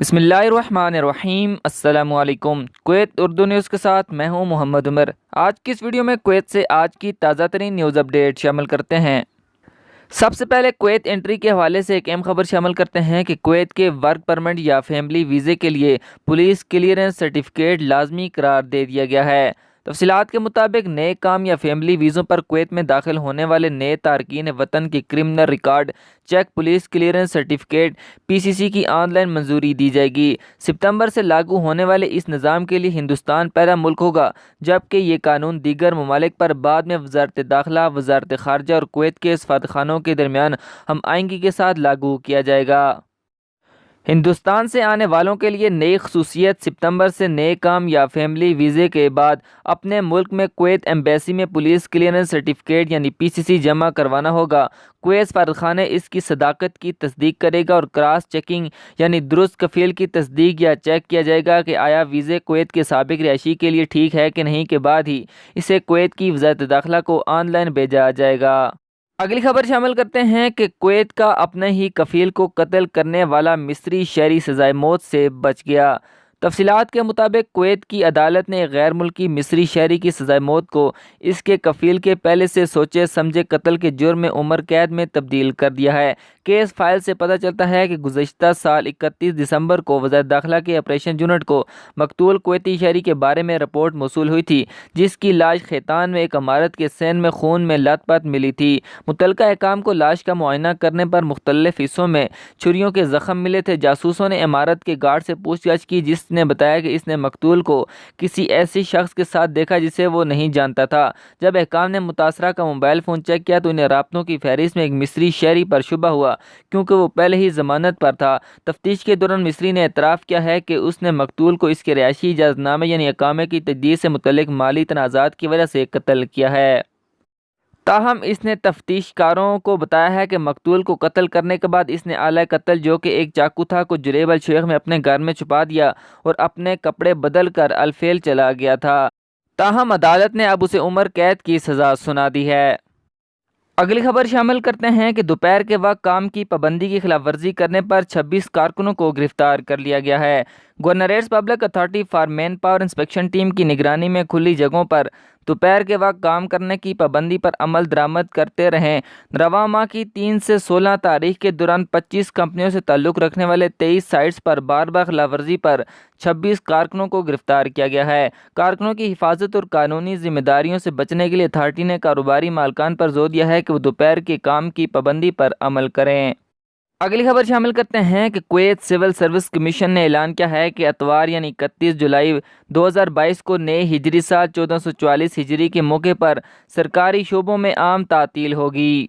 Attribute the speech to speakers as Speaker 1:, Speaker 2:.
Speaker 1: بسم اللہ الرحمن الرحیم۔ السلام علیکم۔ کویت اردو نیوز کے ساتھ میں ہوں محمد عمر۔ آج کی اس ویڈیو میں کویت سے آج کی تازہ ترین نیوز اپڈیٹ شامل کرتے ہیں۔ سب سے پہلے کویت انٹری کے حوالے سے ایک اہم خبر شامل کرتے ہیں کہ کویت کے ورک پرمٹ یا فیملی ویزے کے لیے پولیس کلیئرنس سرٹیفکیٹ لازمی قرار دے دیا گیا ہے۔ تفصیلات کے مطابق نئے کام یا فیملی ویزوں پر کویت میں داخل ہونے والے نئے تارکین وطن کی criminal record check police clearance certificate PCC کی آن لائن منظوری دی جائے گی۔ ستمبر سے لاگو ہونے والے اس نظام کے لیے ہندوستان پہلا ملک ہوگا جبکہ یہ قانون دیگر ممالک پر بعد میں وزارت داخلہ، وزارت خارجہ اور کویت کے سفارتخانوں کے درمیان ہم آہنگی کے ساتھ لاگو کیا جائے گا۔ ہندوستان سے آنے والوں کے لیے نئی خصوصیت: ستمبر سے نئے کام یا فیملی ویزے کے بعد اپنے ملک میں کویت ایمبیسی میں پولیس کلیئرنس سرٹیفکیٹ یعنی PCC جمع کروانا ہوگا۔ کویت سفارتخانہ اس کی صداقت کی تصدیق کرے گا اور کراس چیکنگ یعنی درست کفیل کی تصدیق یا چیک کیا جائے گا کہ آیا ویزے کویت کے سابق رہائشی کے لیے ٹھیک ہے کہ نہیں، کے بعد ہی اسے کویت کی وزارت داخلہ کو آن لائن بھیجا جائے گا۔ اگلی خبر شامل کرتے ہیں کہ کویت کا اپنے ہی کفیل کو قتل کرنے والا مصری شہری سزائے موت سے بچ گیا۔ تفصیلات کے مطابق کویت کی عدالت نے غیر ملکی مصری شہری کی سزائے موت کو اس کے کفیل کے پہلے سے سوچے سمجھے قتل کے جرم میں عمر قید میں تبدیل کر دیا ہے۔ کیس فائل سے پتہ چلتا ہے کہ گزشتہ سال 31 دسمبر کو وزارت داخلہ کے آپریشن یونٹ کو مقتول کویتی شہری کے بارے میں رپورٹ موصول ہوئی تھی جس کی لاش خیتان میں ایک عمارت کے سین میں خون میں لت پت ملی تھی۔ متعلقہ حکام کو لاش کا معائنہ کرنے پر مختلف حصوں میں چھریوں کے زخم ملے تھے۔ جاسوسوں نے عمارت کے گارڈ سے پوچھ گچھ کی جس نے بتایا کہ اس نے مقتول کو کسی ایسی شخص کے ساتھ دیکھا جسے وہ نہیں جانتا تھا۔ جب حکام نے متاثرہ کا موبائل فون چیک کیا تو انہیں رابطوں کی فہرست میں ایک مصری شہری پر شبہ ہوا کیونکہ وہ پہلے ہی ضمانت پر تھا۔ تفتیش کے دوران مصری نے اعتراف کیا ہے کہ اس نے مقتول کو اس کے رہائشی اجازت نامے یعنی اقامے کی تجدید سے متعلق مالی تنازعات کی وجہ سے قتل کیا ہے۔ تاہم اس نے تفتیش کاروں کو بتایا ہے کہ مقتول کو قتل کرنے کے بعد اس نے آلہ قتل جو کہ ایک چاقو تھا کو جریب الشیخ میں اپنے گھر میں چھپا دیا اور اپنے کپڑے بدل کر الفیل چلا گیا تھا۔ تاہم عدالت نے اب اسے عمر قید کی سزا سنا دی ہے۔ اگلی خبر شامل کرتے ہیں کہ دوپہر کے وقت کام کی پابندی کی خلاف ورزی کرنے پر 26 کارکنوں کو گرفتار کر لیا گیا ہے۔ Governorates public authority for manpower inspection team کی نگرانی میں کھلی جگہوں پر دوپہر کے وقت کام کرنے کی پابندی پر عمل درآمد کرتے رہیں۔ رواں ماہ کی 3 سے 16 تاریخ کے دوران 25 کمپنیوں سے تعلق رکھنے والے 23 سائٹس پر بار بار خلاف ورزی پر 26 کارکنوں کو گرفتار کیا گیا ہے۔ کارکنوں کی حفاظت اور قانونی ذمہ داریوں سے بچنے کے لیے اتھارٹی نے کاروباری مالکان پر زور دیا ہے کہ وہ دوپہر کے کام کی پابندی پر عمل کریں۔ اگلی خبر شامل کرتے ہیں کہ کویت سول سروس کمیشن نے اعلان کیا ہے کہ اتوار یعنی 31 جولائی 2022 کو نئے ہجری سال 1444 ہجری کے موقع پر سرکاری شعبوں میں عام تعطیل ہوگی۔